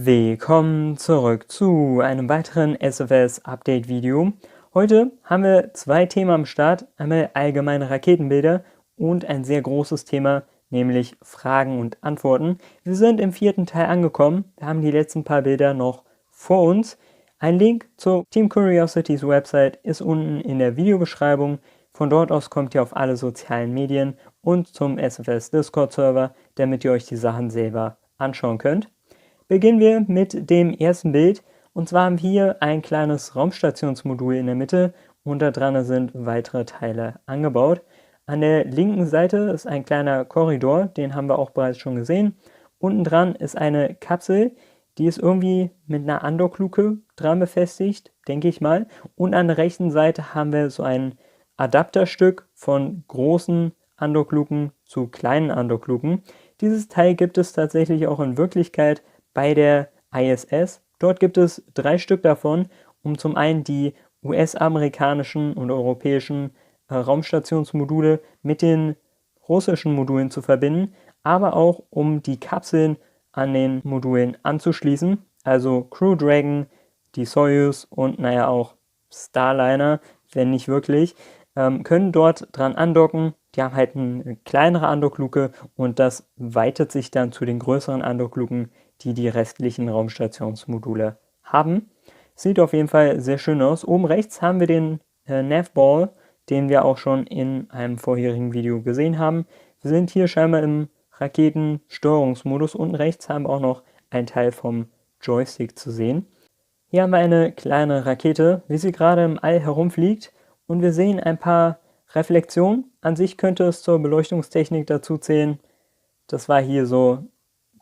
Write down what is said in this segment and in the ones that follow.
Willkommen zurück zu einem weiteren SFS-Update-Video. Heute haben wir zwei Themen am Start, einmal allgemeine Raketenbilder und ein sehr großes Thema, nämlich Fragen und Antworten. Wir sind im vierten Teil angekommen, wir haben die letzten paar Bilder noch vor uns. Ein Link zur Team Curiosity's Website ist unten in der Videobeschreibung. Von dort aus kommt ihr auf alle sozialen Medien und zum SFS Discord-Server, damit ihr euch die Sachen selber anschauen könnt. Beginnen wir mit dem ersten Bild, und zwar haben wir hier ein kleines Raumstationsmodul in der Mitte und da dran sind weitere Teile angebaut. An der linken Seite ist ein kleiner Korridor, den haben wir auch bereits schon gesehen. Unten dran ist eine Kapsel, die ist irgendwie mit einer Andockluke dran befestigt, denke ich mal. Und an der rechten Seite haben wir so ein Adapterstück von großen Andockluken zu kleinen Andockluken. Dieses Teil gibt es tatsächlich auch in Wirklichkeit bei der ISS. Dort gibt es 3 Stück davon, um zum einen die US-amerikanischen und europäischen Raumstationsmodule mit den russischen Modulen zu verbinden, aber auch um die Kapseln an den Modulen anzuschließen. Also Crew Dragon, die Soyuz und naja auch Starliner, wenn nicht wirklich, können dort dran andocken. Die haben halt eine kleinere Andockluke und das weitet sich dann zu den größeren Andockluken, die die restlichen Raumstationsmodule haben. Sieht auf jeden Fall sehr schön aus. Oben rechts haben wir den Navball, den wir auch schon in einem vorherigen Video gesehen haben. Wir sind hier scheinbar im Raketensteuerungsmodus. Unten rechts haben wir auch noch einen Teil vom Joystick zu sehen. Hier haben wir eine kleine Rakete, wie sie gerade im All herumfliegt. Und wir sehen ein paar Reflexionen. An sich könnte es zur Beleuchtungstechnik dazu zählen. Das war hier so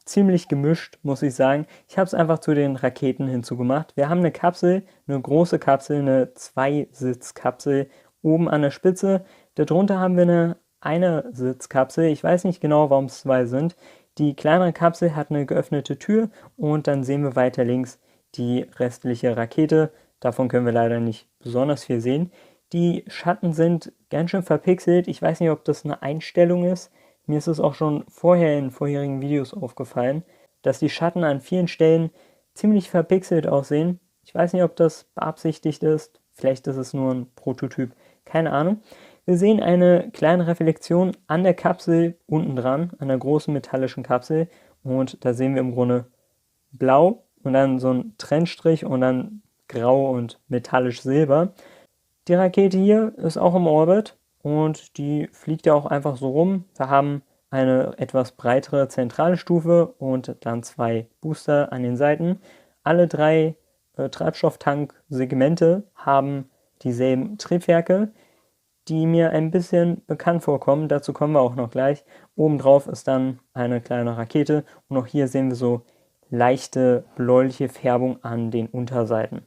ziemlich gemischt, muss ich sagen. Ich habe es einfach zu den Raketen hinzugemacht. Wir haben eine Kapsel, eine große Kapsel, eine Zweisitzkapsel oben an der Spitze. Darunter haben wir eine Sitzkapsel. Ich weiß nicht genau, warum es 2 sind. Die kleinere Kapsel hat eine geöffnete Tür und dann sehen wir weiter links die restliche Rakete. Davon können wir leider nicht besonders viel sehen. Die Schatten sind ganz schön verpixelt. Ich weiß nicht, ob das eine Einstellung ist. Mir ist es auch schon vorher in vorherigen Videos aufgefallen, dass die Schatten an vielen Stellen ziemlich verpixelt aussehen. Ich weiß nicht, ob das beabsichtigt ist. Vielleicht ist es nur ein Prototyp. Keine Ahnung. Wir sehen eine kleine Reflexion an der Kapsel unten dran, an der großen metallischen Kapsel. Und da sehen wir im Grunde blau und dann so ein Trennstrich und dann grau und metallisch silber. Die Rakete hier ist auch im Orbit und die fliegt ja auch einfach so rum. Wir haben eine etwas breitere zentrale Stufe und dann 2 Booster an den Seiten. Alle 3 Treibstofftank-Segmente haben dieselben Triebwerke, die mir ein bisschen bekannt vorkommen. Dazu kommen wir auch noch gleich. Obendrauf ist dann eine kleine Rakete und auch hier sehen wir so leichte bläuliche Färbung an den Unterseiten.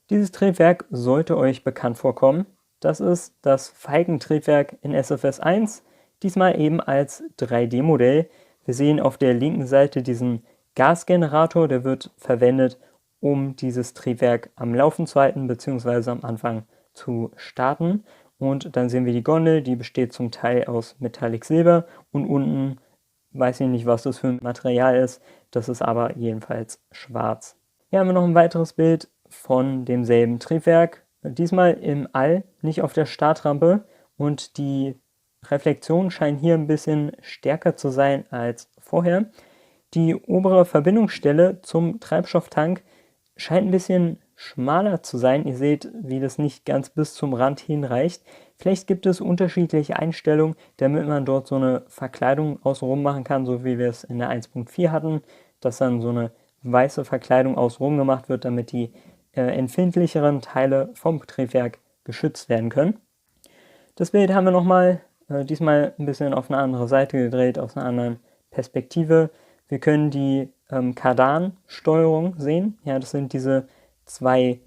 Dieses Triebwerk sollte euch bekannt vorkommen. Das ist das Falcon-Triebwerk in SFS 1, diesmal eben als 3D-Modell. Wir sehen auf der linken Seite diesen Gasgenerator, der wird verwendet, um dieses Triebwerk am Laufen zu halten bzw. am Anfang zu starten. Und dann sehen wir die Gondel, die besteht zum Teil aus Metallic Silber und unten, weiß ich nicht, was das für ein Material ist, das ist aber jedenfalls schwarz. Hier haben wir noch ein weiteres Bild von demselben Triebwerk, diesmal im All, nicht auf der Startrampe, und die Reflexionen scheinen hier ein bisschen stärker zu sein als vorher. Die obere Verbindungsstelle zum Treibstofftank scheint ein bisschen schmaler zu sein. Ihr seht, wie das nicht ganz bis zum Rand hinreicht. Vielleicht gibt es unterschiedliche Einstellungen, damit man dort so eine Verkleidung außenrum machen kann, so wie wir es in der 1.4 hatten, dass dann so eine weiße Verkleidung außenrum gemacht wird, damit die empfindlicheren Teile vom Triebwerk geschützt werden können. Das Bild haben wir nochmal, diesmal ein bisschen auf eine andere Seite gedreht, aus einer anderen Perspektive. Wir können die Kardan-Steuerung sehen. Ja, das sind diese 2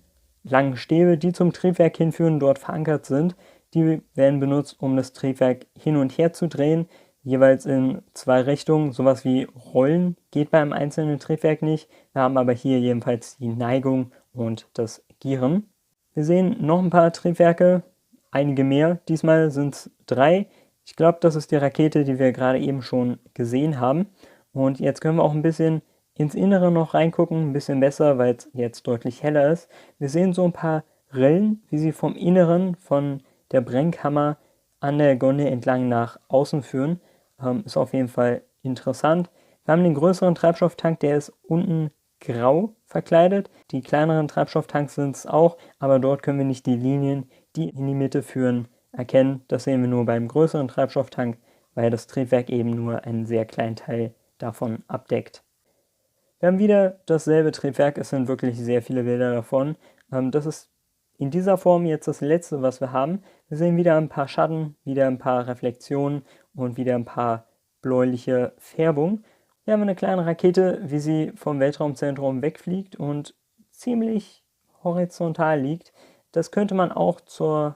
langen Stäbe, die zum Triebwerk hinführen, dort verankert sind. Die werden benutzt, um das Triebwerk hin und her zu drehen, jeweils in 2 Richtungen. Sowas wie Rollen geht beim einzelnen Triebwerk nicht. Wir haben aber hier jedenfalls die Neigung und das Gieren. Wir sehen noch ein paar Triebwerke, einige mehr. Diesmal sind es 3. Ich glaube, das ist die Rakete, die wir gerade eben schon gesehen haben. Und jetzt können wir auch ein bisschen ins Innere noch reingucken, ein bisschen besser, weil es jetzt deutlich heller ist. Wir sehen so ein paar Rillen, wie sie vom Inneren von der Brennkammer an der Gondel entlang nach außen führen. Ist auf jeden Fall interessant. Wir haben den größeren Treibstofftank, der ist unten grau verkleidet. Die kleineren Treibstofftanks sind es auch, aber dort können wir nicht die Linien, die in die Mitte führen, erkennen. Das sehen wir nur beim größeren Treibstofftank, weil das Triebwerk eben nur einen sehr kleinen Teil davon abdeckt. Wir haben wieder dasselbe Triebwerk, es sind wirklich sehr viele Bilder davon. Das ist in dieser Form jetzt das letzte, was wir haben. Wir sehen wieder ein paar Schatten, wieder ein paar Reflexionen und wieder ein paar bläuliche Färbung. Wir haben eine kleine Rakete, wie sie vom Weltraumzentrum wegfliegt und ziemlich horizontal liegt. Das könnte man auch zu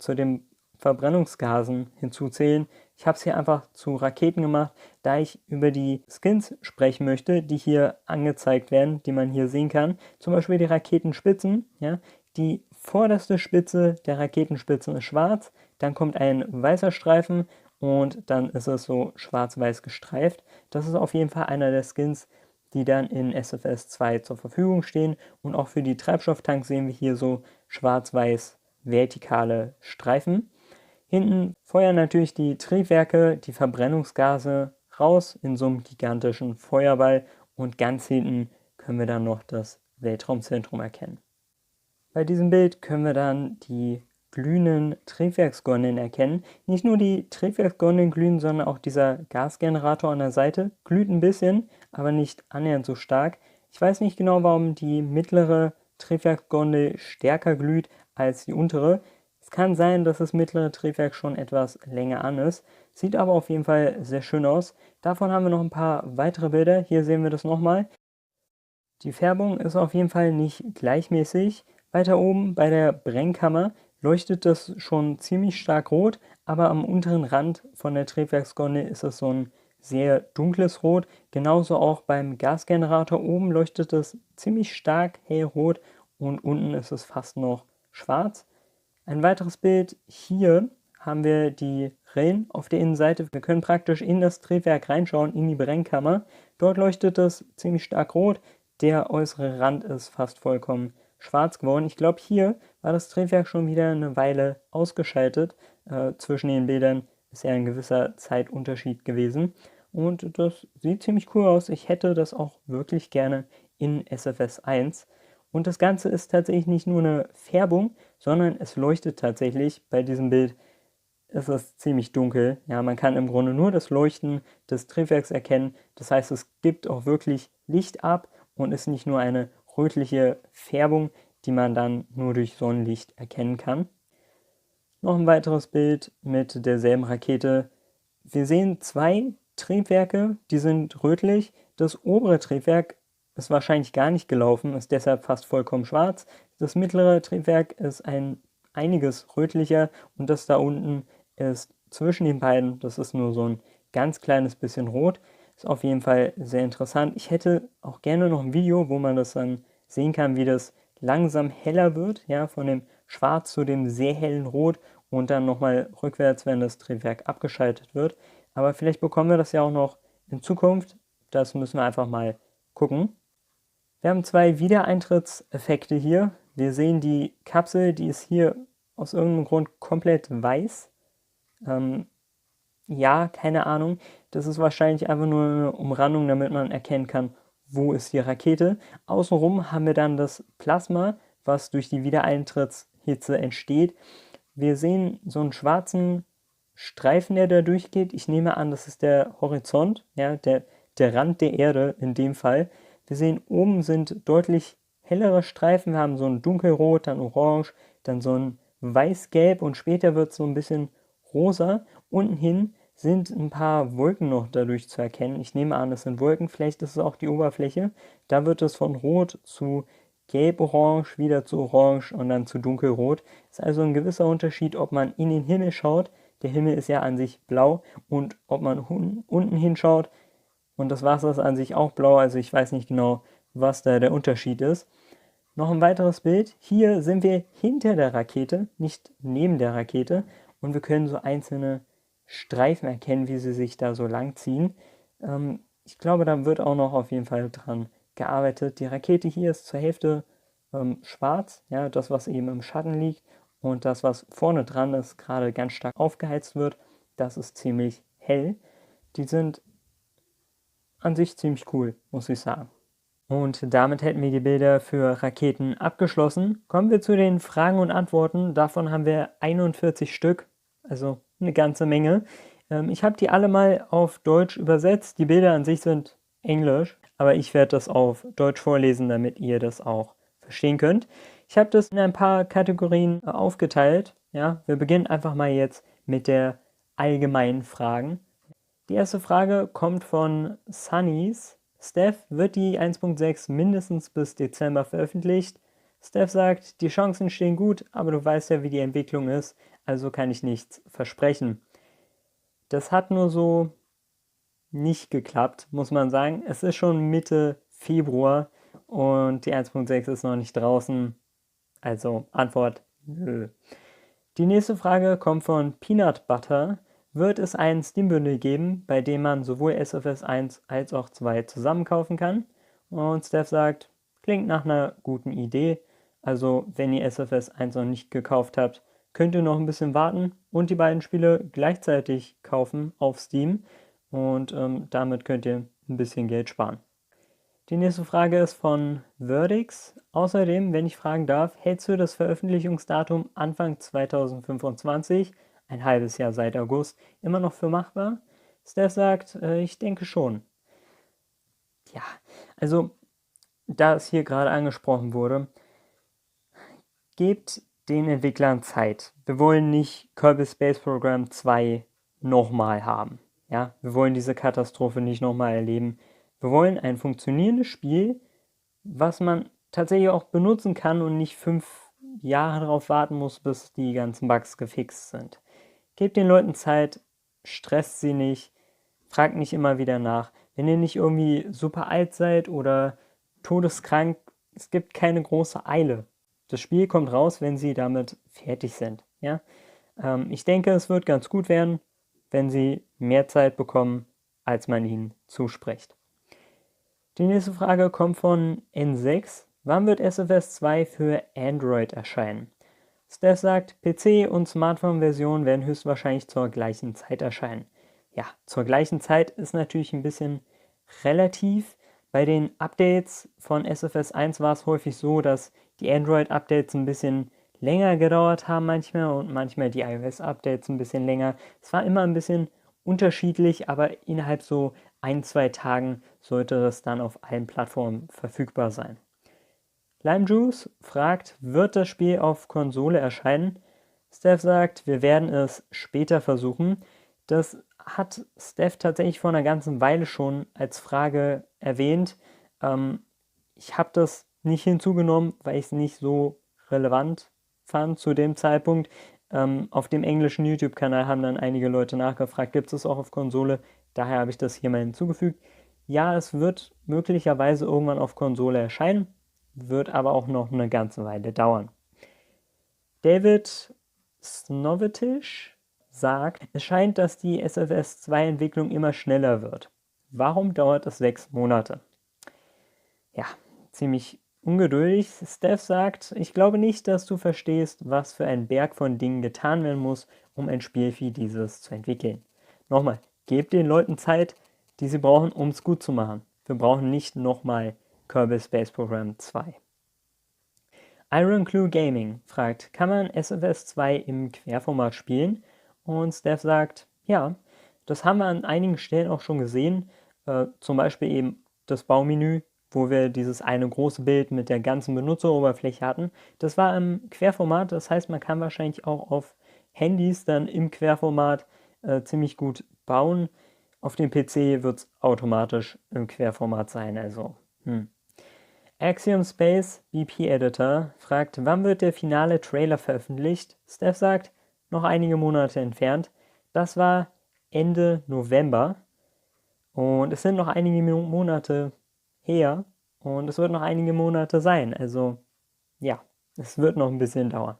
den Verbrennungsgasen hinzuzählen. Ich habe es hier einfach zu Raketen gemacht, da ich über die Skins sprechen möchte, die hier angezeigt werden, die man hier sehen kann. Zum Beispiel die Raketenspitzen. Ja? Die vorderste Spitze der Raketenspitzen ist schwarz, dann kommt ein weißer Streifen und dann ist es so schwarz-weiß gestreift. Das ist auf jeden Fall einer der Skins, die dann in SFS 2 zur Verfügung stehen. Und auch für die Treibstofftanks sehen wir hier so schwarz-weiß vertikale Streifen. Hinten feuern natürlich die Triebwerke, die Verbrennungsgase raus in so einem gigantischen Feuerball und ganz hinten können wir dann noch das Weltraumzentrum erkennen. Bei diesem Bild können wir dann die glühenden Triebwerksgondeln erkennen. Nicht nur die Triebwerksgondeln glühen, sondern auch dieser Gasgenerator an der Seite glüht ein bisschen, aber nicht annähernd so stark. Ich weiß nicht genau, warum die mittlere Triebwerksgondel stärker glüht als die untere. Es kann sein, dass das mittlere Triebwerk schon etwas länger an ist. Sieht aber auf jeden Fall sehr schön aus. Davon haben wir noch ein paar weitere Bilder. Hier sehen wir das nochmal. Die Färbung ist auf jeden Fall nicht gleichmäßig. Weiter oben bei der Brennkammer leuchtet das schon ziemlich stark rot, aber am unteren Rand von der Triebwerksgondel ist es so ein sehr dunkles Rot. Genauso auch beim Gasgenerator oben leuchtet es ziemlich stark hellrot und unten ist es fast noch schwarz. Ein weiteres Bild, hier haben wir die Rillen auf der Innenseite. Wir können praktisch in das Triebwerk reinschauen, in die Brennkammer. Dort leuchtet es ziemlich stark rot. Der äußere Rand ist fast vollkommen schwarz geworden. Ich glaube, hier war das Triebwerk schon wieder eine Weile ausgeschaltet. Zwischen den Bildern ist ja ein gewisser Zeitunterschied gewesen. Und das sieht ziemlich cool aus. Ich hätte das auch wirklich gerne in SFS 1. Und das Ganze ist tatsächlich nicht nur eine Färbung, sondern es leuchtet tatsächlich. Bei diesem Bild ist es ziemlich dunkel. Ja, man kann im Grunde nur das Leuchten des Triebwerks erkennen. Das heißt, es gibt auch wirklich Licht ab und ist nicht nur eine rötliche Färbung, die man dann nur durch Sonnenlicht erkennen kann. Noch ein weiteres Bild mit derselben Rakete. Wir sehen zwei Triebwerke, die sind rötlich. Das obere Triebwerk ist wahrscheinlich gar nicht gelaufen, ist deshalb fast vollkommen schwarz. Das mittlere Triebwerk ist einiges rötlicher und das da unten ist zwischen den beiden, das ist nur so ein ganz kleines bisschen rot. Ist auf jeden Fall sehr interessant. Ich hätte auch gerne noch ein Video, wo man das dann sehen kann, wie das langsam heller wird, ja, von dem Schwarz zu dem sehr hellen Rot und dann nochmal rückwärts, wenn das Triebwerk abgeschaltet wird. Aber vielleicht bekommen wir das ja auch noch in Zukunft. Das müssen wir einfach mal gucken. Wir haben zwei Wiedereintrittseffekte hier. Wir sehen die Kapsel, die ist hier aus irgendeinem Grund komplett weiß. Ja, keine Ahnung. Das ist wahrscheinlich einfach nur eine Umrandung, damit man erkennen kann, wo ist die Rakete. Außenrum haben wir dann das Plasma, was durch die Wiedereintrittshitze entsteht. Wir sehen so einen schwarzen Streifen, der da durchgeht. Ich nehme an, das ist der Horizont, ja, der Rand der Erde in dem Fall. Wir sehen, oben sind deutlich hellere Streifen. Wir haben so ein dunkelrot, dann orange, dann so ein weiß-gelb und später wird es so ein bisschen rosa. Unten hin sind ein paar Wolken noch dadurch zu erkennen. Ich nehme an, das sind Wolken, vielleicht ist es auch die Oberfläche. Da wird es von rot zu gelb-orange, wieder zu orange und dann zu dunkelrot. Ist also ein gewisser Unterschied, ob man in den Himmel schaut. Der Himmel ist ja an sich blau und ob man unten hinschaut und das Wasser ist an sich auch blau. Also ich weiß nicht genau, was da der Unterschied ist. Noch ein weiteres Bild. Hier sind wir hinter der Rakete, nicht neben der Rakete. Und wir können so einzelne Streifen erkennen, wie sie sich da so lang ziehen. ich glaube, da wird auch noch auf jeden Fall dran gearbeitet. Die Rakete hier ist zur Hälfte schwarz, ja, das, was eben im Schatten liegt, und das, was vorne dran ist, gerade ganz stark aufgeheizt wird, das ist ziemlich hell. Die sind an sich ziemlich cool, muss ich sagen. Und damit hätten wir die Bilder für Raketen abgeschlossen. Kommen wir zu den Fragen und Antworten. Davon haben wir 41 Stück, also eine ganze Menge. Ich habe die alle mal auf Deutsch übersetzt. Die Bilder an sich sind Englisch, aber ich werde das auf Deutsch vorlesen, damit ihr das auch verstehen könnt. Ich habe das in ein paar Kategorien aufgeteilt. Ja, wir beginnen einfach mal jetzt mit der allgemeinen Fragen. Die erste Frage kommt von Sunnies. Steph, wird die 1.6 mindestens bis Dezember veröffentlicht? Steph sagt, die Chancen stehen gut, aber du weißt ja, wie die Entwicklung ist, also kann ich nichts versprechen. Das hat nur so nicht geklappt, muss man sagen. Es ist schon Mitte Februar und die 1.6 ist noch nicht draußen. Also Antwort, nö. Die nächste Frage kommt von Peanut Butter. Wird es ein Steam-Bundle geben, bei dem man sowohl SFS 1 als auch 2 zusammen kaufen kann? Und Steph sagt, klingt nach einer guten Idee. Also wenn ihr SFS 1 noch nicht gekauft habt, könnt ihr noch ein bisschen warten und die beiden Spiele gleichzeitig kaufen auf Steam. Und damit könnt ihr ein bisschen Geld sparen. Die nächste Frage ist von Verdix. Außerdem, wenn ich fragen darf, hältst du das Veröffentlichungsdatum Anfang 2025, ein halbes Jahr seit August, immer noch für machbar? Steph sagt, ich denke schon. Ja, also, da es hier gerade angesprochen wurde, gebt den Entwicklern Zeit. Wir wollen nicht Kerbal Space Program 2 nochmal haben. Ja, wir wollen diese Katastrophe nicht nochmal erleben. Wir wollen ein funktionierendes Spiel, was man tatsächlich auch benutzen kann und nicht 5 Jahre darauf warten muss, bis die ganzen Bugs gefixt sind. Gebt den Leuten Zeit, stresst sie nicht, fragt nicht immer wieder nach. Wenn ihr nicht irgendwie super alt seid oder todeskrank, es gibt keine große Eile. Das Spiel kommt raus, wenn sie damit fertig sind. Ja? Ich denke, es wird ganz gut werden, wenn sie mehr Zeit bekommen, als man ihnen zuspricht. Die nächste Frage kommt von N6. Wann wird SFS 2 für Android erscheinen? Steph sagt, PC- und Smartphone-Versionen werden höchstwahrscheinlich zur gleichen Zeit erscheinen. Ja, zur gleichen Zeit ist natürlich ein bisschen relativ. Bei den Updates von SFS 1 war es häufig so, dass die Android-Updates ein bisschen länger gedauert haben manchmal und manchmal die iOS-Updates ein bisschen länger. Es war immer ein bisschen unterschiedlich, aber innerhalb so 1-2 Tagen sollte es dann auf allen Plattformen verfügbar sein. Limejuice fragt, wird das Spiel auf Konsole erscheinen? Steph sagt, wir werden es später versuchen. Das hat Steph tatsächlich vor einer ganzen Weile schon als Frage erwähnt. Ich habe das nicht hinzugenommen, weil ich es nicht so relevant fand zu dem Zeitpunkt. Auf dem englischen YouTube-Kanal haben dann einige Leute nachgefragt, gibt es auch auf Konsole? Daher habe ich das hier mal hinzugefügt. Ja, es wird möglicherweise irgendwann auf Konsole erscheinen, wird aber auch noch eine ganze Weile dauern. David Snovetisch sagt, es scheint, dass die SFS 2 Entwicklung immer schneller wird. Warum dauert es 6 Monate? Ja, ziemlich ungeduldig. Steph sagt, ich glaube nicht, dass du verstehst, was für ein Berg von Dingen getan werden muss, um ein Spiel wie dieses zu entwickeln. Nochmal, gebt den Leuten Zeit, die sie brauchen, um es gut zu machen. Wir brauchen nicht nochmal Kerbal Space Program 2. Iron Clue Gaming fragt, kann man SFS 2 im Querformat spielen? Und Steph sagt, ja, das haben wir an einigen Stellen auch schon gesehen. Zum Beispiel eben das Baumenü, wo wir dieses eine große Bild mit der ganzen Benutzeroberfläche hatten. Das war im Querformat, das heißt, man kann wahrscheinlich auch auf Handys dann im Querformat ziemlich gut bauen. Auf dem PC wird es automatisch im Querformat sein, also Axiom Space BP Editor fragt, wann wird der finale Trailer veröffentlicht? Steph sagt, noch einige Monate entfernt. Das war Ende November und es sind noch einige Monate her und es wird noch einige Monate sein. Also ja, es wird noch ein bisschen dauern.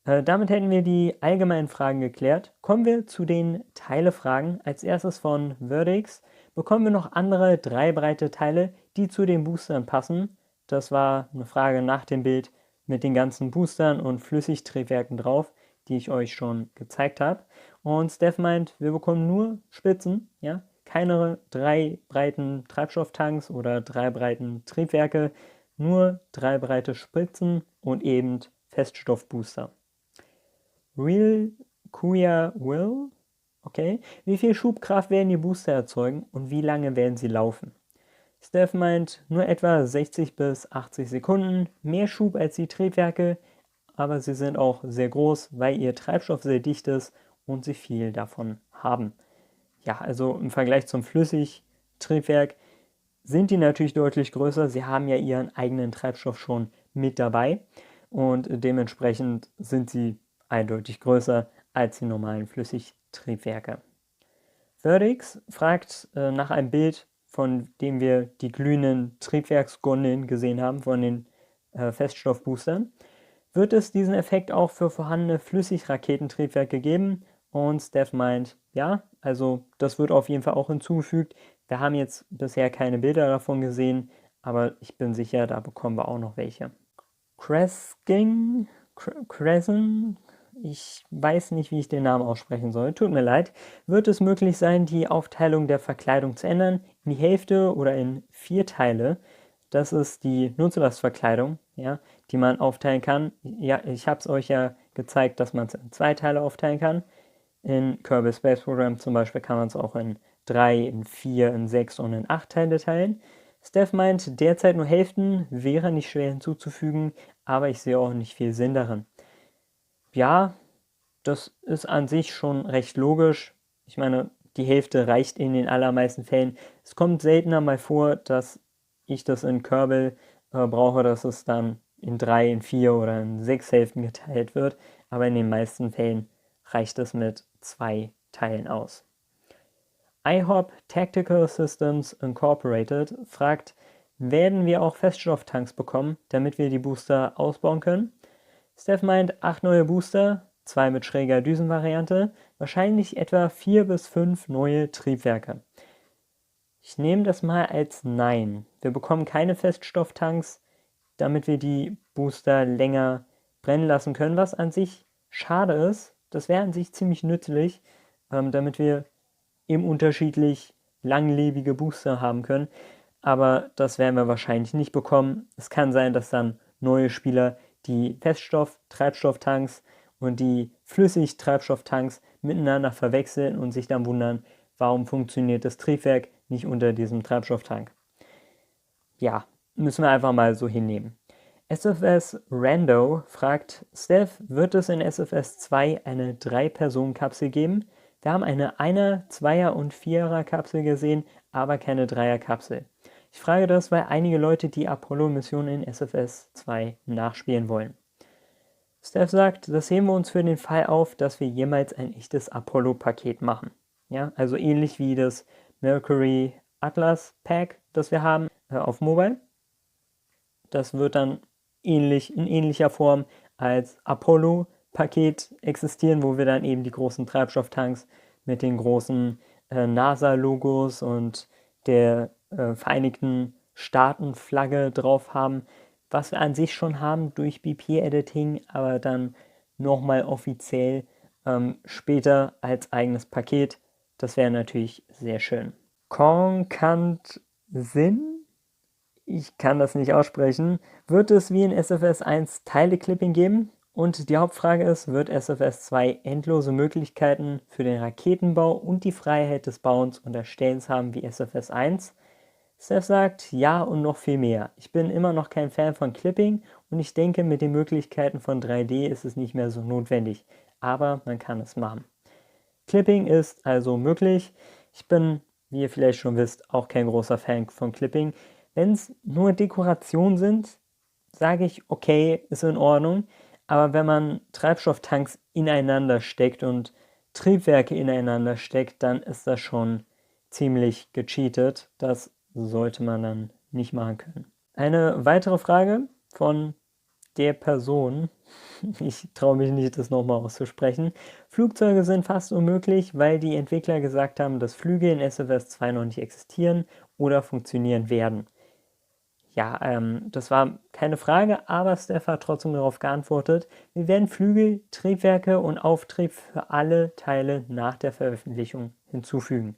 Damit hätten wir die allgemeinen Fragen geklärt. Kommen wir zu den Teilefragen. Als erstes von Verdix bekommen wir noch andere 3 breite Teile, die zu den Boostern passen. Das war eine Frage nach dem Bild mit den ganzen Boostern und Flüssigtriebwerken drauf, die ich euch schon gezeigt habe. Und Steph meint, wir bekommen nur Spitzen, ja, keine 3 breiten Treibstofftanks oder 3 breiten Triebwerke, nur 3 breite Spitzen und eben Feststoffbooster. Real Kuya Will, okay. Wie viel Schubkraft werden die Booster erzeugen und wie lange werden sie laufen? Steph meint, nur etwa 60 bis 80 Sekunden, mehr Schub als die Triebwerke, aber sie sind auch sehr groß, weil ihr Treibstoff sehr dicht ist und sie viel davon haben. Ja, also im Vergleich zum Flüssigtriebwerk sind die natürlich deutlich größer. Sie haben ja ihren eigenen Treibstoff schon mit dabei und dementsprechend sind sie eindeutig größer als die normalen Flüssigtriebwerke. Verdix fragt nach einem Bild, von dem wir die glühenden Triebwerksgondeln gesehen haben, von den Feststoffboostern. Wird es diesen Effekt auch für vorhandene Flüssigraketentriebwerke geben? Und Steph meint, ja, also das wird auf jeden Fall auch hinzugefügt. Wir haben jetzt bisher keine Bilder davon gesehen, aber ich bin sicher, da bekommen wir auch noch welche. Crescent, ich weiß nicht, wie ich den Namen aussprechen soll, tut mir leid, wird es möglich sein, die Aufteilung der Verkleidung zu ändern, in die Hälfte oder in 4 Teile. Das ist die Nutzlastverkleidung, ja, die man aufteilen kann. Ja, ich habe es euch ja gezeigt, dass man es in 2 Teile aufteilen kann. In Kerbal Space Program zum Beispiel kann man es auch in 3, in 4, in 6 und in 8 Teile teilen. Steph meint, derzeit nur Hälften wäre nicht schwer hinzuzufügen, aber ich sehe auch nicht viel Sinn darin. Ja, das ist an sich schon recht logisch. Ich meine, die Hälfte reicht in den allermeisten Fällen. Es kommt seltener mal vor, dass ich das in Kerbal brauche, dass es dann in 3, in 4 oder in 6 Hälften geteilt wird. Aber in den meisten Fällen reicht es mit 2 Teilen aus. IHOP Tactical Systems Incorporated fragt, werden wir auch Feststofftanks bekommen, damit wir die Booster ausbauen können? Steph meint 8 neue Booster, 2 mit schräger Düsenvariante, wahrscheinlich etwa 4 bis 5 neue Triebwerke. Ich nehme das mal als Nein. Wir bekommen keine Feststofftanks, damit wir die Booster länger brennen lassen können, was an sich schade ist. Das wäre an sich ziemlich nützlich, damit wir eben unterschiedlich langlebige Booster haben können. Aber das werden wir wahrscheinlich nicht bekommen. Es kann sein, dass dann neue Spieler die Feststoff-Treibstofftanks und die Flüssig-Treibstofftanks miteinander verwechseln und sich dann wundern, warum funktioniert das Triebwerk nicht unter diesem Treibstofftank. Ja, müssen wir einfach mal so hinnehmen. SFS Rando fragt, Steph, wird es in SFS 2 eine 3-Personen-Kapsel geben? Wir haben eine 1er, 2er und 4er Kapsel gesehen, aber keine 3er Kapsel. Ich frage das, weil einige Leute die Apollo-Mission in SFS 2 nachspielen wollen. Steph sagt, das heben wir uns für den Fall auf, dass wir jemals ein echtes Apollo-Paket machen. Ja, also ähnlich wie das Mercury Atlas Pack, das wir haben auf Mobile. Das wird dann in ähnlicher Form als Apollo-Paket existieren, wo wir dann eben die großen Treibstofftanks mit den großen NASA-Logos und der Vereinigten Staaten-Flagge drauf haben, was wir an sich schon haben durch BP-Editing, aber dann nochmal offiziell später als eigenes Paket. Das wäre natürlich sehr schön. Konkant Sinn? Ich kann das nicht aussprechen. Wird es wie in SFS 1 Teile-Clipping geben? Und die Hauptfrage ist, wird SFS 2 endlose Möglichkeiten für den Raketenbau und die Freiheit des Bauens und Erstellens haben wie SFS 1? Steph sagt, ja und noch viel mehr. Ich bin immer noch kein Fan von Clipping und ich denke, mit den Möglichkeiten von 3D ist es nicht mehr so notwendig. Aber man kann es machen. Clipping ist also möglich. Ich bin, wie ihr vielleicht schon wisst, auch kein großer Fan von Clipping. Wenn es nur Dekorationen sind, sage ich, okay, ist in Ordnung. Aber wenn man Treibstofftanks ineinander steckt und Triebwerke ineinander steckt, dann ist das schon ziemlich gecheatet. Das sollte man dann nicht machen können. Eine weitere Frage von der Person, ich traue mich nicht, das nochmal auszusprechen, Flugzeuge sind fast unmöglich, weil die Entwickler gesagt haben, dass Flüge in SFS 2 noch nicht existieren oder funktionieren werden. Ja, das war keine Frage, aber Steph hat trotzdem darauf geantwortet. Wir werden Flügel, Triebwerke und Auftrieb für alle Teile nach der Veröffentlichung hinzufügen.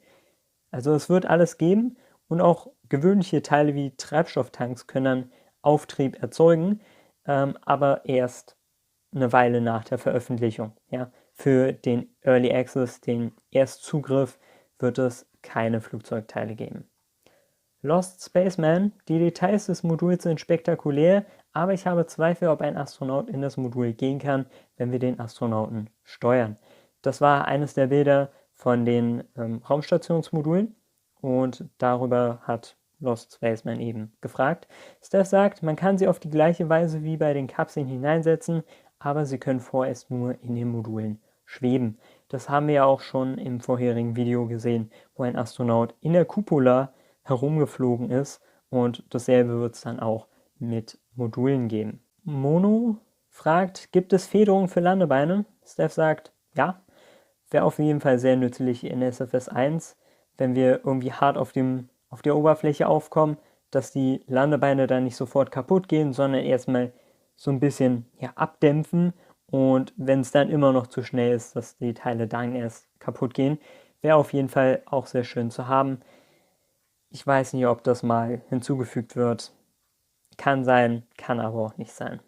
Also es wird alles geben und auch gewöhnliche Teile wie Treibstofftanks können dann Auftrieb erzeugen, aber erst eine Weile nach der Veröffentlichung. Ja. Für den Early Access, den Erstzugriff, wird es keine Flugzeugteile geben. Lost Spaceman, die Details des Moduls sind spektakulär, aber ich habe Zweifel, ob ein Astronaut in das Modul gehen kann, wenn wir den Astronauten steuern. Das war eines der Bilder von den Raumstationsmodulen und darüber hat Lost Spaceman eben gefragt. Steph sagt, man kann sie auf die gleiche Weise wie bei den Kapseln hineinsetzen, aber sie können vorerst nur in den Modulen schweben. Das haben wir ja auch schon im vorherigen Video gesehen, wo ein Astronaut in der Cupola herumgeflogen ist und dasselbe wird es dann auch mit Modulen geben. Mono fragt, gibt es Federung für Landebeine? Steph sagt, ja, wäre auf jeden Fall sehr nützlich in SFS 1, wenn wir irgendwie hart auf der Oberfläche aufkommen, dass die Landebeine dann nicht sofort kaputt gehen, sondern erstmal so ein bisschen abdämpfen und wenn es dann immer noch zu schnell ist, dass die Teile dann erst kaputt gehen, wäre auf jeden Fall auch sehr schön zu haben. Ich weiß nicht, ob das mal hinzugefügt wird. Kann sein, kann aber auch nicht sein.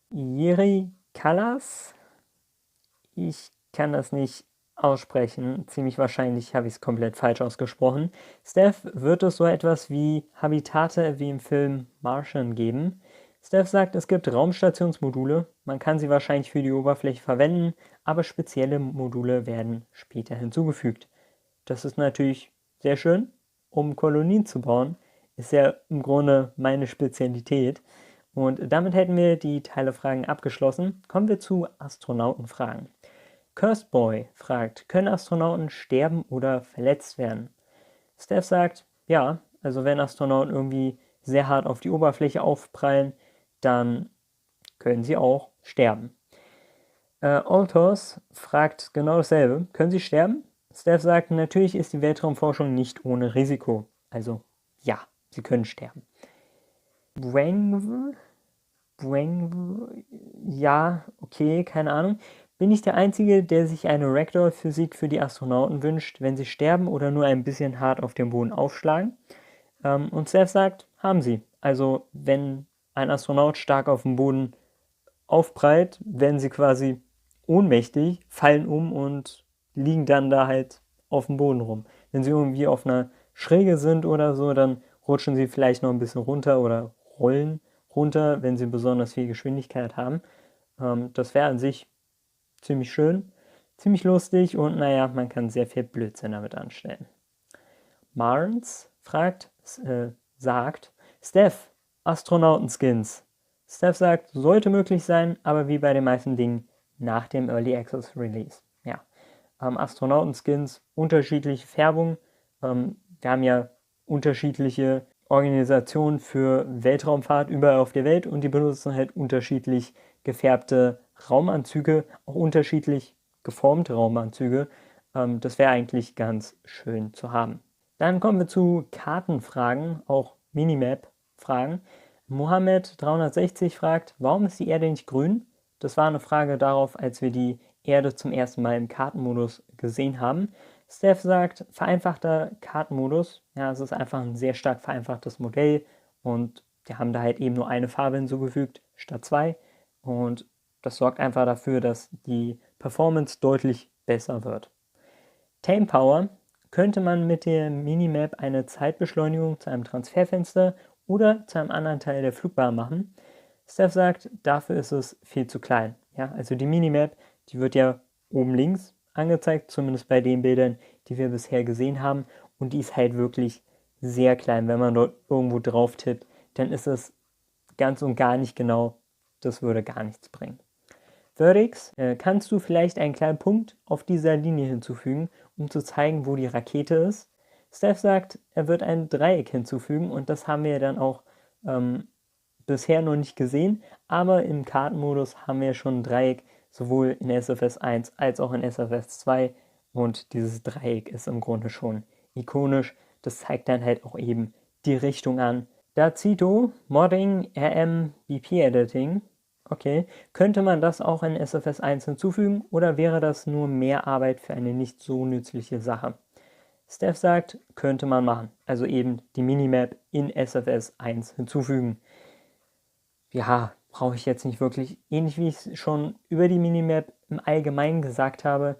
Jiri Kallas, ich kann das nicht aussprechen. Ziemlich wahrscheinlich habe ich es komplett falsch ausgesprochen. Steph, wird es so etwas wie Habitate wie im Film Martian geben? Steph sagt, es gibt Raumstationsmodule. Man kann sie wahrscheinlich für die Oberfläche verwenden, aber spezielle Module werden später hinzugefügt. Das ist natürlich sehr schön, um Kolonien zu bauen. Ist ja im Grunde meine Spezialität. Und damit hätten wir die Teilefragen abgeschlossen. Kommen wir zu Astronautenfragen. Cursed Boy fragt, können Astronauten sterben oder verletzt werden? Steph sagt, ja, also wenn Astronauten irgendwie sehr hart auf die Oberfläche aufprallen, dann können sie auch sterben. Altos fragt genau dasselbe, können sie sterben? Steph sagt, natürlich ist die Weltraumforschung nicht ohne Risiko. Also ja, sie können sterben. Wang, ja, okay, keine Ahnung. Bin ich der Einzige, der sich eine Ragdoll-Physik für die Astronauten wünscht, wenn sie sterben oder nur ein bisschen hart auf dem Boden aufschlagen? Und Steph sagt, haben sie. Also wenn ein Astronaut stark auf dem Boden aufprallt, werden sie quasi ohnmächtig, fallen um und liegen dann da halt auf dem Boden rum. Wenn sie irgendwie auf einer Schräge sind oder so, dann rutschen sie vielleicht noch ein bisschen runter oder rollen runter, wenn sie besonders viel Geschwindigkeit haben. Das wäre an sich ziemlich schön, ziemlich lustig und naja, man kann sehr viel Blödsinn damit anstellen. Marnes sagt, Steph, Astronautenskins. Steph sagt, sollte möglich sein, aber wie bei den meisten Dingen nach dem Early Access Release. Ja, Astronautenskins, unterschiedliche Färbung. Wir haben ja unterschiedliche Organisationen für Weltraumfahrt überall auf der Welt und die benutzen halt unterschiedlich gefärbte Raumanzüge, auch unterschiedlich geformte Raumanzüge. Das wäre eigentlich ganz schön zu haben. Dann kommen wir zu Kartenfragen, auch Minimap-Fragen. Mohammed 360 fragt, warum ist die Erde nicht grün? Das war eine Frage darauf, als wir die Erde zum ersten Mal im Kartenmodus gesehen haben. Steph sagt, vereinfachter Kartenmodus. Ja, es ist einfach ein sehr stark vereinfachtes Modell und wir haben da halt eben nur eine Farbe hinzugefügt statt zwei. Und das sorgt einfach dafür, dass die Performance deutlich besser wird. Tame Power, könnte man mit der Minimap eine Zeitbeschleunigung zu einem Transferfenster oder zu einem anderen Teil der Flugbahn machen? Steph sagt, dafür ist es viel zu klein. Ja, also die Minimap, die wird ja oben links angezeigt, zumindest bei den Bildern, die wir bisher gesehen haben. Und die ist halt wirklich sehr klein. Wenn man dort irgendwo drauf tippt, dann ist es ganz und gar nicht genau. Das würde gar nichts bringen. Verdix, kannst du vielleicht einen kleinen Punkt auf dieser Linie hinzufügen, um zu zeigen, wo die Rakete ist? Steph sagt, er wird ein Dreieck hinzufügen und das haben wir dann auch bisher noch nicht gesehen, aber im Kartenmodus haben wir schon ein Dreieck, sowohl in SFS 1 als auch in SFS 2 und dieses Dreieck ist im Grunde schon ikonisch. Das zeigt dann halt auch eben die Richtung an. Dazito, Modding, RM, BP Editing. Okay, könnte man das auch in SFS 1 hinzufügen oder wäre das nur mehr Arbeit für eine nicht so nützliche Sache? Steph sagt, könnte man machen. Also eben die Minimap in SFS 1 hinzufügen. Ja, brauche ich jetzt nicht wirklich. Ähnlich wie ich es schon über die Minimap im Allgemeinen gesagt habe,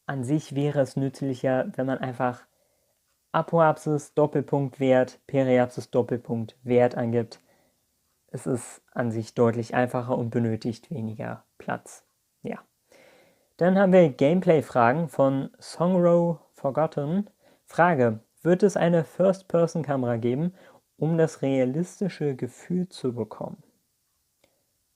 an sich wäre es nützlicher, wenn man einfach Apoapsis Doppelpunkt Wert, Periapsis Doppelpunkt Wert angibt. Es ist an sich deutlich einfacher und benötigt weniger Platz. Ja. Dann haben wir Gameplay-Fragen von Songrow Forgotten. Frage: Wird es eine First-Person-Kamera geben, um das realistische Gefühl zu bekommen?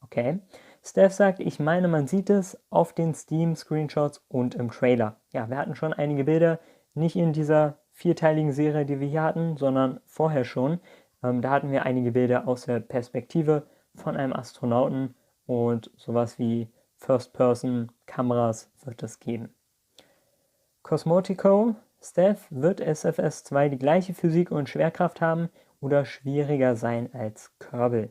Okay. Steph sagt, ich meine, man sieht es auf den Steam-Screenshots und im Trailer. Ja, wir hatten schon einige Bilder, nicht in dieser vierteiligen Serie, die wir hier hatten, sondern vorher schon. Da hatten wir einige Bilder aus der Perspektive von einem Astronauten und sowas wie First-Person-Kameras wird es geben. Cosmotico, Steph, wird SFS 2 die gleiche Physik und Schwerkraft haben oder schwieriger sein als Kerbal?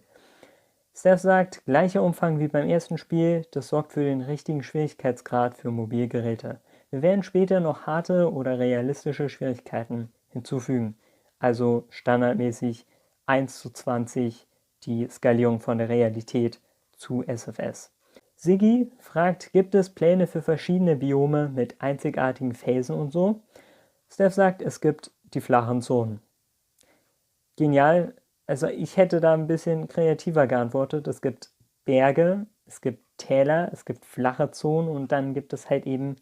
Steph sagt, gleicher Umfang wie beim ersten Spiel, das sorgt für den richtigen Schwierigkeitsgrad für Mobilgeräte. Wir werden später noch harte oder realistische Schwierigkeiten hinzufügen, also standardmäßig 1:20 die Skalierung von der Realität zu SFS. Siggi fragt, gibt es Pläne für verschiedene Biome mit einzigartigen Phasen und so? Steph sagt, es gibt die flachen Zonen. Genial. Also ich hätte da ein bisschen kreativer geantwortet. Es gibt Berge, es gibt Täler, es gibt flache Zonen und dann gibt es halt eben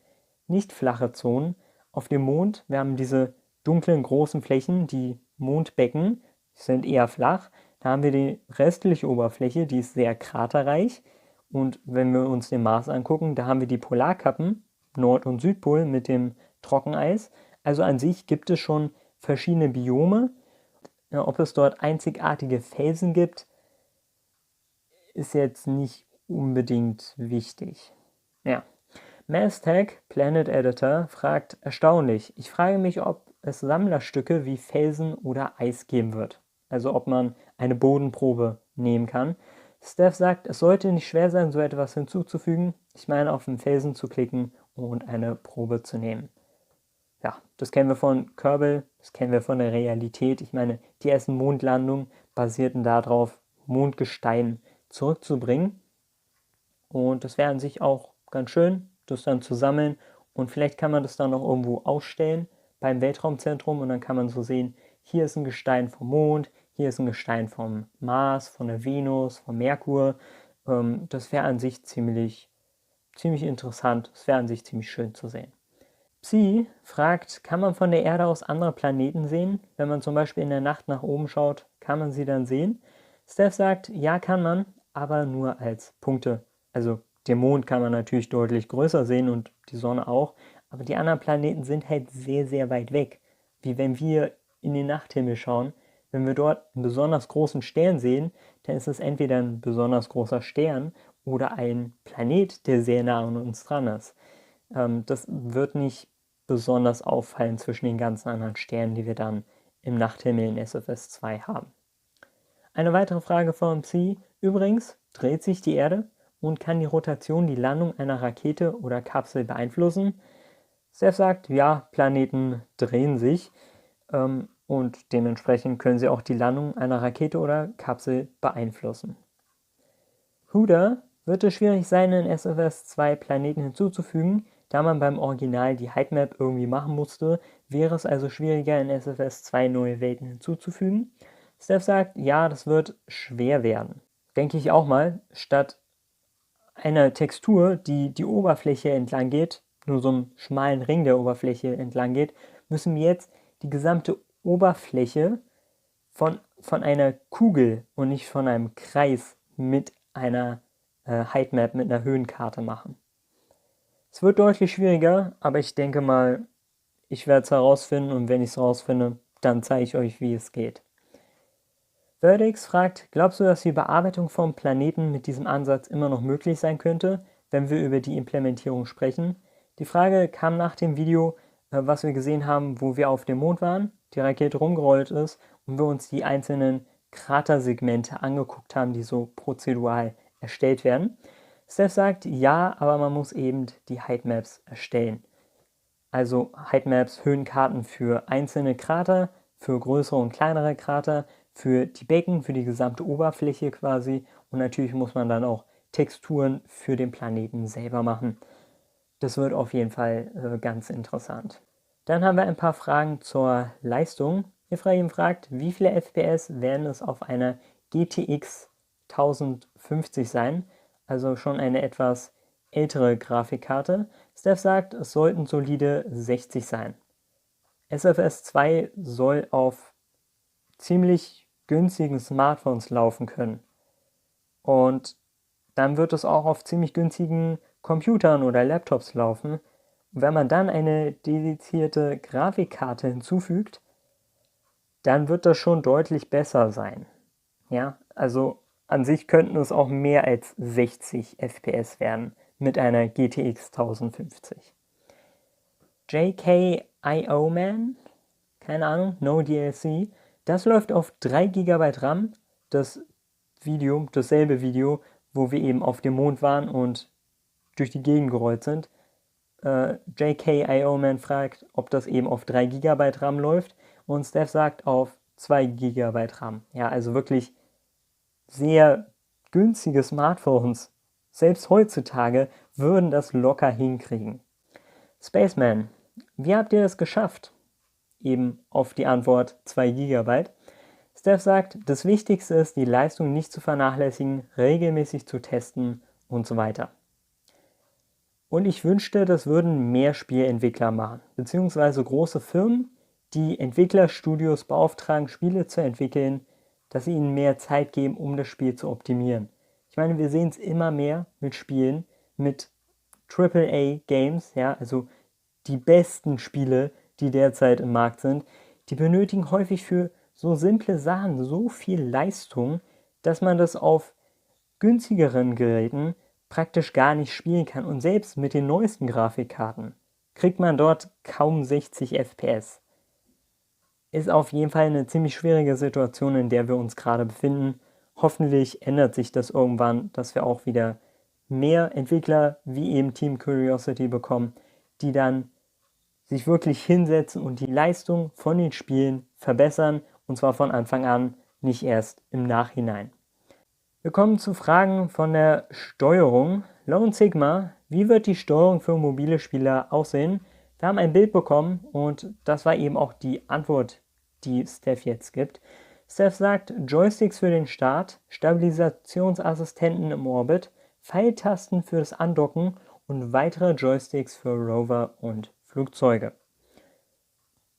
nicht flache Zonen. Auf dem Mond, wir haben diese dunklen großen Flächen, die Mondbecken, die sind eher flach. Da haben wir die restliche Oberfläche, die ist sehr kraterreich. Und wenn wir uns den Mars angucken, da haben wir die Polarkappen, Nord- und Südpol mit dem Trockeneis. Also an sich gibt es schon verschiedene Biome. Ja, ob es dort einzigartige Felsen gibt, ist jetzt nicht unbedingt wichtig. Ja. Maztag, Planet Editor, fragt, erstaunlich, ich frage mich, ob es Sammlerstücke wie Felsen oder Eis geben wird. Also ob man eine Bodenprobe nehmen kann. Steph sagt, es sollte nicht schwer sein, so etwas hinzuzufügen. Ich meine, auf den Felsen zu klicken und eine Probe zu nehmen. Ja, das kennen wir von Kerbal, das kennen wir von der Realität. Ich meine, die ersten Mondlandungen basierten darauf, Mondgestein zurückzubringen. Und das wäre an sich auch ganz schön, das dann zu sammeln. Und vielleicht kann man das dann auch irgendwo ausstellen beim Weltraumzentrum und dann kann man so sehen, hier ist ein Gestein vom Mond, hier ist ein Gestein vom Mars, von der Venus, vom Merkur. Das wäre an sich ziemlich interessant, das wäre an sich ziemlich schön zu sehen. Psi fragt, kann man von der Erde aus andere Planeten sehen? Wenn man zum Beispiel in der Nacht nach oben schaut, kann man sie dann sehen? Steph sagt, ja kann man, aber nur als Punkte. Also den Mond kann man natürlich deutlich größer sehen und die Sonne auch, aber die anderen Planeten sind halt sehr, sehr weit weg. Wie wenn wir in den Nachthimmel schauen. Wenn wir dort einen besonders großen Stern sehen, dann ist es entweder ein besonders großer Stern oder ein Planet, der sehr nah an uns dran ist. Das wird nicht besonders auffallen zwischen den ganzen anderen Sternen, die wir dann im Nachthimmel in SFS 2 haben. Eine weitere Frage von Psi. Übrigens, dreht sich die Erde und kann die Rotation die Landung einer Rakete oder Kapsel beeinflussen? Steph sagt, ja, Planeten drehen sich und dementsprechend können sie auch die Landung einer Rakete oder Kapsel beeinflussen. Huda, wird es schwierig sein, in SFS 2 Planeten hinzuzufügen, da man beim Original die Heightmap irgendwie machen musste, wäre es also schwieriger, in SFS 2 neue Welten hinzuzufügen? Steph sagt, ja, das wird schwer werden. Denke ich auch mal, statt einer Textur, die die Oberfläche entlang geht, nur so einen schmalen Ring der Oberfläche entlang geht, müssen wir jetzt die gesamte Oberfläche von einer Kugel und nicht von einem Kreis mit einer Heightmap, mit einer Höhenkarte machen. Es wird deutlich schwieriger, aber ich denke mal, ich werde es herausfinden und wenn ich es herausfinde, dann zeige ich euch, wie es geht. Verdix fragt, glaubst du, dass die Bearbeitung vom Planeten mit diesem Ansatz immer noch möglich sein könnte, wenn wir über die Implementierung sprechen? Die Frage kam nach dem Video, was wir gesehen haben, wo wir auf dem Mond waren, die Rakete rumgerollt ist und wir uns die einzelnen Kratersegmente angeguckt haben, die so prozedural erstellt werden. Steph sagt, ja, aber man muss eben die Heightmaps erstellen. Also Heightmaps, Höhenkarten für einzelne Krater, für größere und kleinere Krater, für die Becken, für die gesamte Oberfläche quasi. Und natürlich muss man dann auch Texturen für den Planeten selber machen. Das wird auf jeden Fall ganz interessant. Dann haben wir ein paar Fragen zur Leistung. Ephraim fragt, wie viele FPS werden es auf einer GTX 1050 sein? Also schon eine etwas ältere Grafikkarte. Steph sagt, es sollten solide 60 sein. SFS 2 soll auf ziemlich günstigen Smartphones laufen können. Und dann wird es auch auf ziemlich günstigen Computern oder Laptops laufen. Und wenn man dann eine dedizierte Grafikkarte hinzufügt, dann wird das schon deutlich besser sein. Ja, also an sich könnten es auch mehr als 60 FPS werden mit einer GTX 1050. JKIO-Man, keine Ahnung, No DLC, das läuft auf 3 GB RAM, dasselbe Video, wo wir eben auf dem Mond waren und durch die Gegend gerollt sind. JKIO-Man fragt, ob das eben auf 3 GB RAM läuft und Steph sagt auf 2 GB RAM. Ja, also wirklich sehr günstige Smartphones, selbst heutzutage, würden das locker hinkriegen. Spaceman, wie habt ihr das geschafft? Eben auf die Antwort 2 GB. Steph sagt, das Wichtigste ist, die Leistung nicht zu vernachlässigen, regelmäßig zu testen und so weiter. Und ich wünschte, das würden mehr Spielentwickler machen, beziehungsweise große Firmen, die Entwicklerstudios beauftragen, Spiele zu entwickeln, dass sie ihnen mehr Zeit geben, um das Spiel zu optimieren. Ich meine, wir sehen es immer mehr mit Spielen, mit AAA-Games, ja, also die besten Spiele, die derzeit im Markt sind, die benötigen häufig für so simple Sachen so viel Leistung, dass man das auf günstigeren Geräten praktisch gar nicht spielen kann. Und selbst mit den neuesten Grafikkarten kriegt man dort kaum 60 FPS. Ist auf jeden Fall eine ziemlich schwierige Situation, in der wir uns gerade befinden. Hoffentlich ändert sich das irgendwann, dass wir auch wieder mehr Entwickler wie eben Team Curiosity bekommen, die dann sich wirklich hinsetzen und die Leistung von den Spielen verbessern, und zwar von Anfang an, nicht erst im Nachhinein. Wir kommen zu Fragen von der Steuerung. Lone Sigma, wie wird die Steuerung für mobile Spieler aussehen? Wir haben ein Bild bekommen und das war eben auch die Antwort, die Steph jetzt gibt. Steph sagt, Joysticks für den Start, Stabilisationsassistenten im Orbit, Pfeiltasten für das Andocken und weitere Joysticks für Rover und Flugzeuge.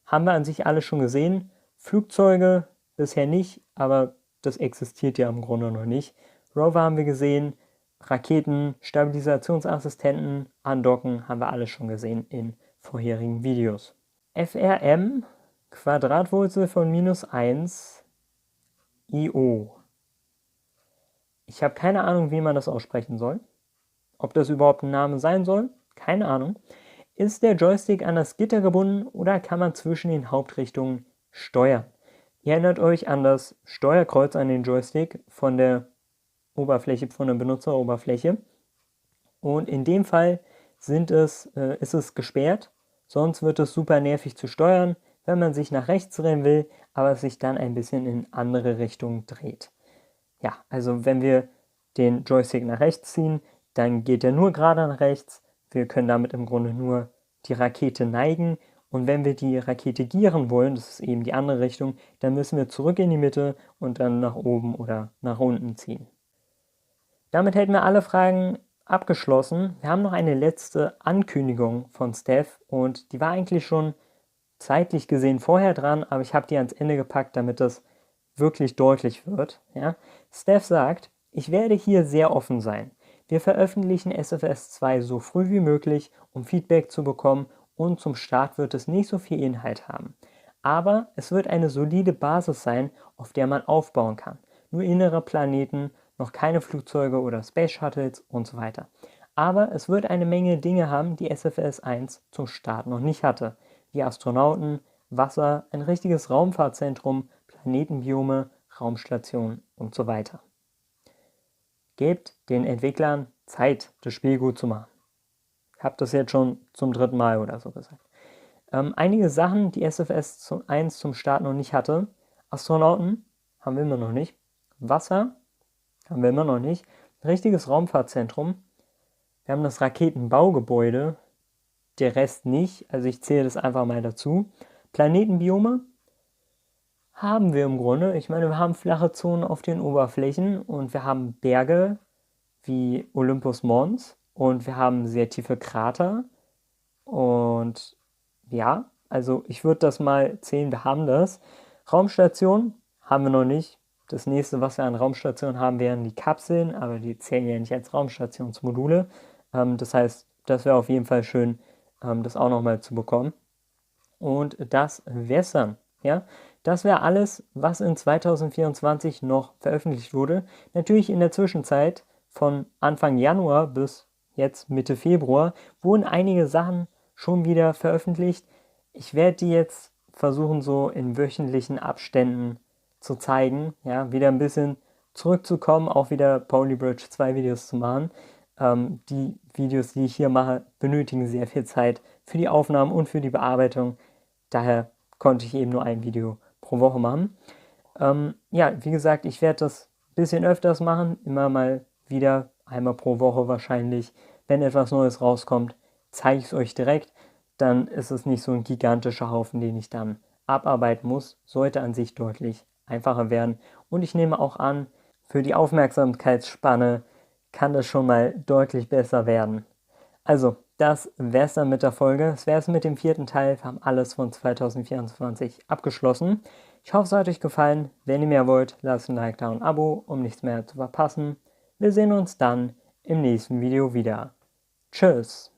Haben wir an sich alle schon gesehen. Flugzeuge bisher nicht, aber das existiert ja im Grunde noch nicht. Rover haben wir gesehen, Raketen, Stabilisationsassistenten, Andocken haben wir alles schon gesehen in vorherigen Videos. FRM, Quadratwurzel von -1, IO. Ich habe keine Ahnung, wie man das aussprechen soll. Ob das überhaupt ein Name sein soll, keine Ahnung. Ist der Joystick an das Gitter gebunden oder kann man zwischen den Hauptrichtungen steuern? Ihr erinnert euch an das Steuerkreuz an den Joystick von der Oberfläche, von der Benutzeroberfläche. Und in dem Fall ist es gesperrt, sonst wird es super nervig zu steuern, wenn man sich nach rechts drehen will, aber es sich dann ein bisschen in andere Richtungen dreht. Ja, also wenn wir den Joystick nach rechts ziehen, dann geht er nur gerade nach rechts. Wir können damit im Grunde nur die Rakete neigen. Und wenn wir die Rakete gieren wollen, das ist eben die andere Richtung, dann müssen wir zurück in die Mitte und dann nach oben oder nach unten ziehen. Damit hätten wir alle Fragen abgeschlossen. Wir haben noch eine letzte Ankündigung von Steph und die war eigentlich schon zeitlich gesehen vorher dran, aber ich habe die ans Ende gepackt, damit das wirklich deutlich wird. Ja? Steph sagt, ich werde hier sehr offen sein. Wir veröffentlichen SFS 2 so früh wie möglich, um Feedback zu bekommen und zum Start wird es nicht so viel Inhalt haben. Aber es wird eine solide Basis sein, auf der man aufbauen kann. Nur innere Planeten, noch keine Flugzeuge oder Space Shuttles und so weiter. Aber es wird eine Menge Dinge haben, die SFS-1 zum Start noch nicht hatte. Wie Astronauten, Wasser, ein richtiges Raumfahrtzentrum, Planetenbiome, Raumstationen und so weiter. Gebt den Entwicklern Zeit, das Spiel gut zu machen. Ich habe das jetzt schon zum 3. Mal oder so gesagt. Einige Sachen, die SFS 1 zum Start noch nicht hatte. Astronauten haben wir immer noch nicht. Wasser haben wir immer noch nicht. Ein richtiges Raumfahrtzentrum. Wir haben das Raketenbaugebäude. Der Rest nicht. Also ich zähle das einfach mal dazu. Planetenbiome haben wir im Grunde. Ich meine, wir haben flache Zonen auf den Oberflächen und wir haben Berge wie Olympus Mons und wir haben sehr tiefe Krater. Und ja, also ich würde das mal zählen, wir haben das. Raumstation haben wir noch nicht. Das nächste, was wir an Raumstationen haben, wären die Kapseln, aber die zählen ja nicht als Raumstationsmodule. Das heißt, das wäre auf jeden Fall schön, das auch nochmal zu bekommen. Und das wär's dann. Ja? Das wäre alles, was in 2024 noch veröffentlicht wurde. Natürlich in der Zwischenzeit von Anfang Januar bis jetzt Mitte Februar wurden einige Sachen schon wieder veröffentlicht. Ich werde die jetzt versuchen, so in wöchentlichen Abständen zu zeigen. Ja, wieder ein bisschen zurückzukommen, auch wieder Polybridge 2 Videos zu machen. Die Videos, die ich hier mache, benötigen sehr viel Zeit für die Aufnahmen und für die Bearbeitung. Daher konnte ich eben nur ein Video pro Woche machen. Ja, wie gesagt, ich werde das ein bisschen öfters machen, immer mal wieder, einmal pro Woche wahrscheinlich. Wenn etwas Neues rauskommt, zeige ich es euch direkt. Dann ist es nicht so ein gigantischer Haufen, den ich dann abarbeiten muss. Sollte an sich deutlich einfacher werden. Und ich nehme auch an, für die Aufmerksamkeitsspanne kann das schon mal deutlich besser werden. Also, das wäre es dann mit der Folge. Das wäre es mit dem 4. Teil. Wir haben alles von 2024 abgeschlossen. Ich hoffe, es hat euch gefallen. Wenn ihr mehr wollt, lasst ein Like da und ein Abo, um nichts mehr zu verpassen. Wir sehen uns dann im nächsten Video wieder. Tschüss!